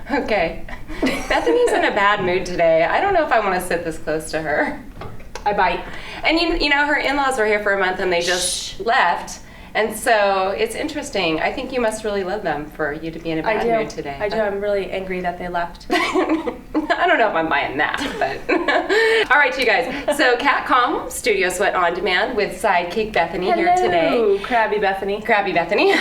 Okay. Bethany's in a bad mood today. I don't know if I want to sit this close to her. I bite. And you know, her in-laws were here for a month and they just left. And so it's interesting. I think you must really love them for you to be in a bad mood today. I do. I'm really angry that they left. I don't know if I'm buying that, but all right, you guys. So CatCom Studio Sweat on Demand with Sidekick Bethany here today. Hello, Crabby Bethany. Crabby Bethany.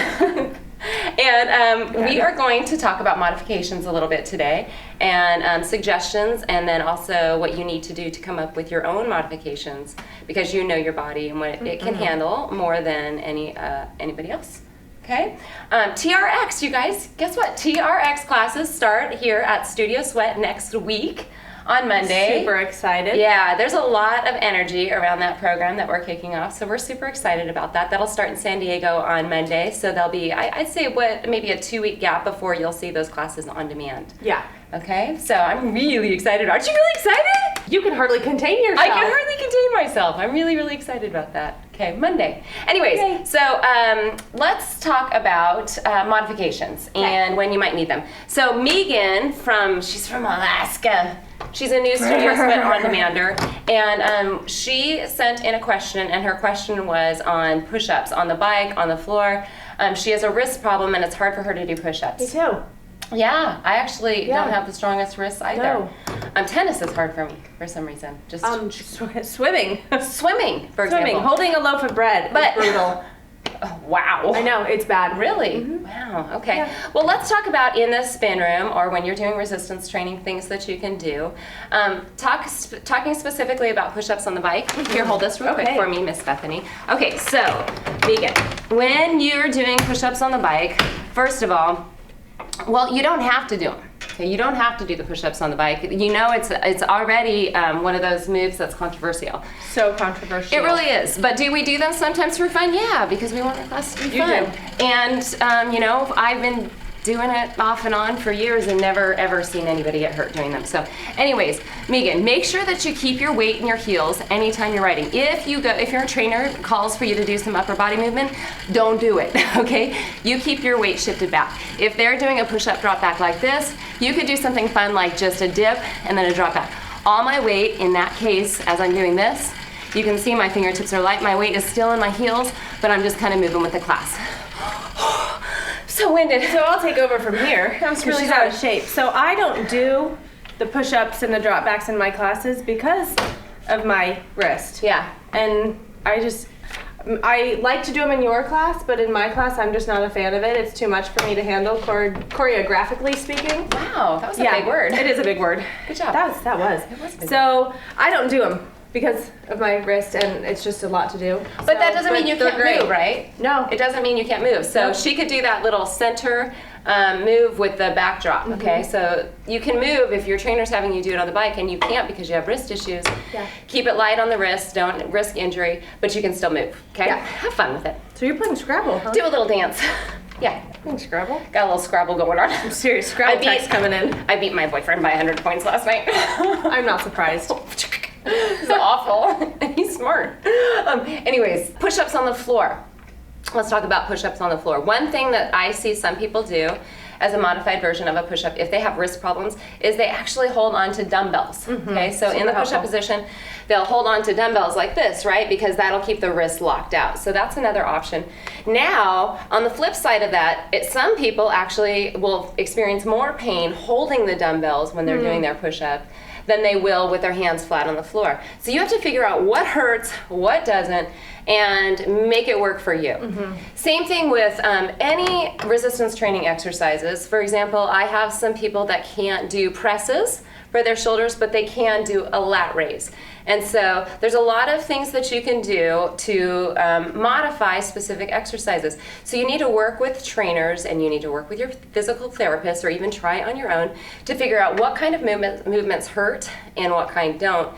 And we are going to talk about modifications a little bit today, and suggestions, and then also what you need to do to come up with your own modifications, because you know your body and what it can handle more than anybody else. Okay? TRX, you guys, guess what? TRX classes start here at Studio Sweat next week on Monday. Super excited. Yeah, there's a lot of energy around that program that we're kicking off, so we're super excited about that. That'll start in San Diego on Monday, so there'll be, I'd say, maybe a 2-week gap before you'll see those classes on demand. Yeah. Okay, so I'm really excited. Aren't you really excited? You can hardly contain yourself. I can hardly contain myself. I'm really, really excited about that. Okay, Monday. Anyways, so let's talk about modifications and when you might need them. So Megan, she's from Alaska. She's a new Studio Sweat on Demander, and she sent in a question, and her question was on push-ups on the bike, on the floor. She has a wrist problem, and it's hard for her to do push-ups. Me too. Yeah, I actually don't have the strongest wrists either. No. Tennis is hard for me for some reason. Just swimming. Swimming, for example. Holding a loaf of bread is brutal. Oh, wow. I know, it's bad. Really? Mm-hmm. Wow, okay. Yeah. Well, let's talk about in the spin room, or when you're doing resistance training, things that you can do. Talking specifically about push-ups on the bike. Here, hold this real quick for me, Miss Bethany. Okay, so, Megan, when you're doing push-ups on the bike, first of all, well, you don't have to do them. Okay, you don't have to do the push-ups on the bike. You know, it's already one of those moves that's controversial. So controversial. It really is. But do we do them sometimes for fun? Yeah, because we want our class to be fun. Do. And you know, I've been doing it off and on for years and never ever seen anybody get hurt doing them. So anyways, Megan, make sure that you keep your weight in your heels anytime you're riding. If your trainer calls for you to do some upper body movement, don't do it, okay? You keep your weight shifted back. If they're doing a push-up drop back like this, you could do something fun like just a dip and then a drop back. All my weight in that case, as I'm doing this, you can see my fingertips are light, my weight is still in my heels, but I'm just kind of moving with the class. So winded. So I'll take over from here. I'm really out of shape. So I don't do the push-ups and the drop backs in my classes because of my wrist. Yeah. And I like to do them in your class, but in my class I'm just not a fan of it. It's too much for me to handle choreographically speaking. Wow, that was a big word. It is a big word. Good job. That was. It was a big so I don't do them because of my wrist, and it's just a lot to do. But that doesn't mean you can't move, right? No. It doesn't mean you can't move. So she could do that little center move with the backdrop, okay? So you can move if your trainer's having you do it on the bike and you can't because you have wrist issues. Yeah. Keep it light on the wrist, don't risk injury, but you can still move, okay? Yeah. Have fun with it. So you're playing Scrabble, huh? Do a little dance. Yeah. Playing Scrabble? Got a little Scrabble going on. I'm serious, Scrabble text coming in. I beat my boyfriend by 100 points last night. I'm not surprised. He's awful. He's smart. Anyways, push-ups on the floor. Let's talk about push-ups on the floor. One thing that I see some people do as a modified version of a push-up, if they have wrist problems, is they actually hold on to dumbbells. Okay, so in the push-up position, they'll hold on to dumbbells like this, right? Because that'll keep the wrist locked out. So that's another option. Now, on the flip side of that, some people actually will experience more pain holding the dumbbells when they're doing their push-up than they will with their hands flat on the floor. So you have to figure out what hurts, what doesn't, and make it work for you. Same thing with any resistance training exercises. For example, I have some people that can't do presses for their shoulders, but they can do a lat raise. And so there's a lot of things that you can do to modify specific exercises. So you need to work with trainers, and you need to work with your physical therapist, or even try it on your own to figure out what kind of movements hurt and what kind don't,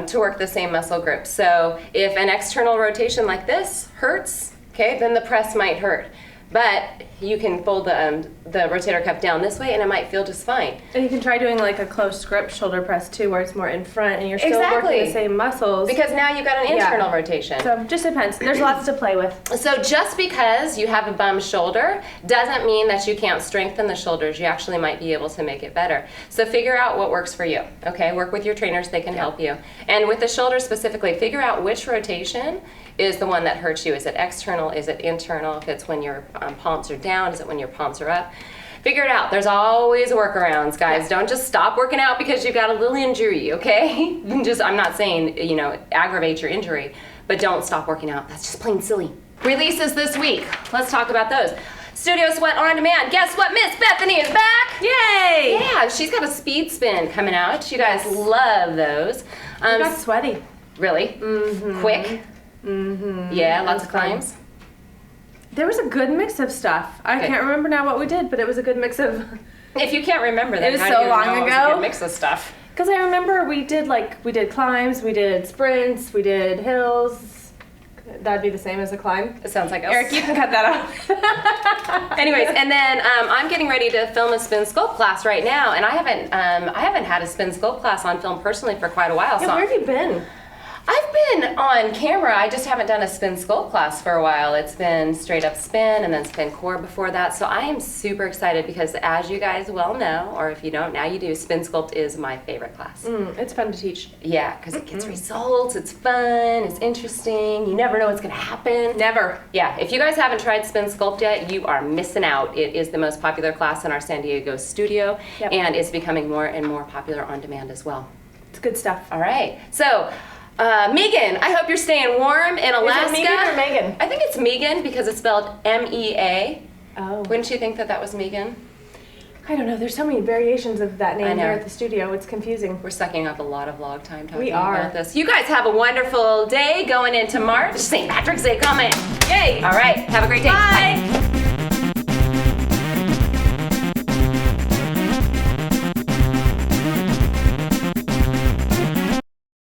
to work the same muscle group. So if an external rotation like this hurts, okay, then the press might hurt. but you can fold the rotator cuff down this way and it might feel just fine. And you can try doing like a close grip shoulder press too, where it's more in front and you're still Exactly. working the same muscles. Because now you've got an internal rotation. So just depends. There's lots to play with. So just because you have a bum shoulder doesn't mean that you can't strengthen the shoulders. You actually might be able to make it better. So figure out what works for you, okay? Work with your trainers, they can help you. And with the shoulder specifically, figure out which rotation is the one that hurts you. Is it external? Is it internal? If it's when your palms are down, is it when your palms are up? Figure it out. There's always workarounds, guys. Don't just stop working out because you've got a little injury, okay? I'm not saying, aggravate your injury, but don't stop working out. That's just plain silly. Releases this week. Let's talk about those. Studio Sweat on Demand. Guess what? Miss Bethany is back. Yay! Yeah, she's got a speed spin coming out. You guys love those. You got sweaty. Really? Mm-hmm. Quick? Mm-hmm. Yeah, lots of climbs. There was a good mix of stuff. I can't remember now what we did, but it was a good mix of... If you can't remember that, it was how so do you long know it was ago. a good mix of stuff? Because I remember we did climbs, we did sprints, we did hills. That'd be the same as a climb. It sounds like us. Eric, you can cut that out. Anyways, and then I'm getting ready to film a spin sculpt class right now, and I haven't had a spin sculpt class on film personally for quite a while. Yeah, so where have you been? I've been on camera. I just haven't done a spin sculpt class for a while. It's been straight up spin and then spin core before that. So I am super excited because, as you guys well know, or if you don't, now you do, spin sculpt is my favorite class. It's fun to teach. Yeah, because it gets results, it's fun, it's interesting, you never know what's gonna happen. Never. Yeah, if you guys haven't tried spin sculpt yet, you are missing out. It is the most popular class in our San Diego studio, and it's becoming more and more popular on demand as well. It's good stuff. All right, so Megan, I hope you're staying warm in Alaska. Is it Megan or Megan? I think it's Megan because it's spelled M-E-A. Oh. Wouldn't you think that was Megan? I don't know. There's so many variations of that I name know. here at the studio. It's confusing. We're sucking up a lot of vlog time talking We are. about this. You guys have a wonderful day going into March. St. Patrick's Day coming. Yay! All right, have a great day. Bye. Bye.